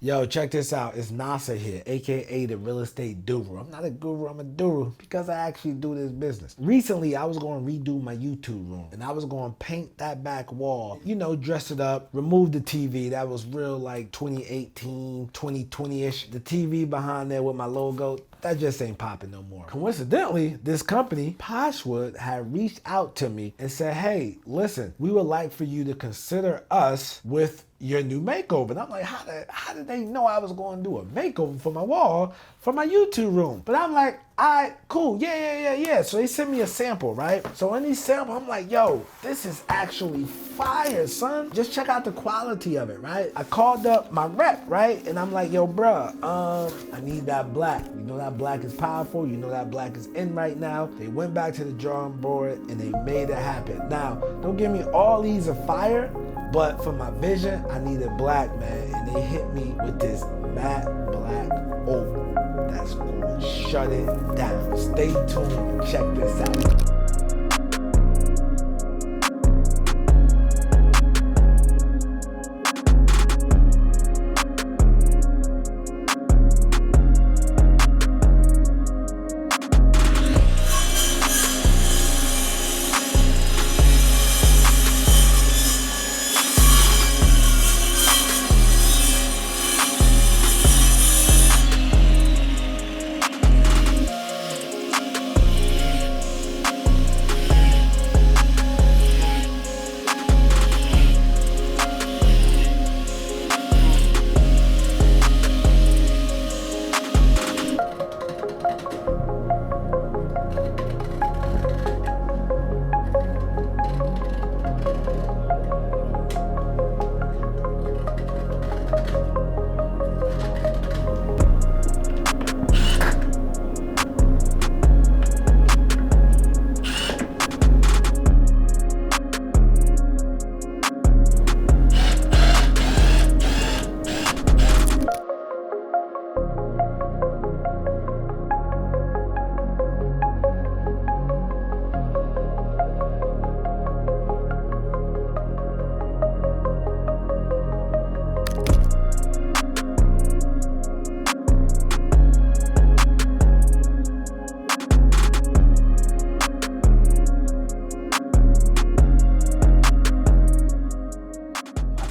Yo, check this out. It's Nasser here, aka the real estate guru. I'm not a guru, I'm a guru because I actually do this business. Recently, I was going to redo my YouTube room and I was going to paint that back wall, you know, dress it up, remove the TV. That was real like 2018, 2020-ish. The TV behind there with my logo, that just ain't popping no more. Coincidentally, this company, Poshwood, had reached out to me and said, hey, listen, we would like for you to consider us with your new makeover. And I'm like, how did they know I was going to do a makeover for my wall for my YouTube room? But I'm like, all right, cool, yeah. So they sent me a sample, right? So in these samples, I'm like, yo, this is actually fire, son. Just check out the quality of it, right? I called up my rep, right? And I'm like, yo, bruh, I need that black. You know that black is powerful. You know that black is in right now. They went back to the drawing board and they made it happen. Now, don't give me all these are fire, but for my vision, I needed black, man. And they hit me with this matte black oak that's gonna shut it down. Stay tuned and check this out.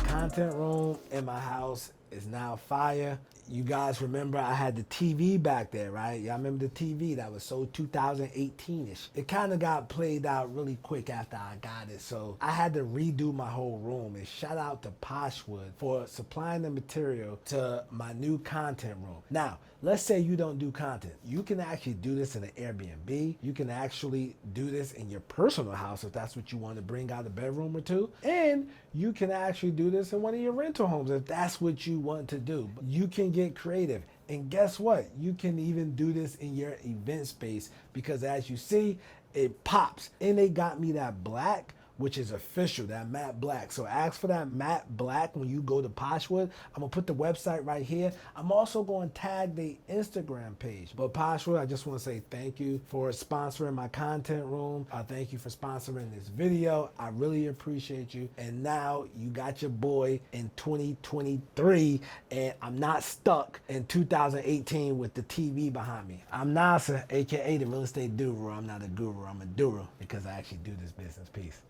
Content room in my house is now fire. You guys remember I had the TV back there, right? Y'all remember the TV that was sold 2018-ish. It kind of got played out really quick after I got it, so I had to redo my whole room. And shout out to Poshwood for supplying the material to my new content room. Now, let's say you don't do content. You can actually do this in an Airbnb. You can actually do this in your personal house if that's what you want to bring out a bedroom or two. And you can actually do this in one of your rental homes if that's what you want to do. You can get creative. And guess what? You can even do this in your event space because as you see, it pops. And they got me that black, which is official, that matte black. So ask for that matte black when you go to Poshwood. I'm gonna put the website right here. I'm also going to tag the Instagram page. But Poshwood, I just want to say thank you for sponsoring my content room. Thank you for sponsoring this video. I really appreciate you. And now you got your boy in 2023, and I'm not stuck in 2018 with the TV behind me. I'm Nasser, aka the real estate guru. I'm not a guru, I'm a doer because I actually do this business. Peace.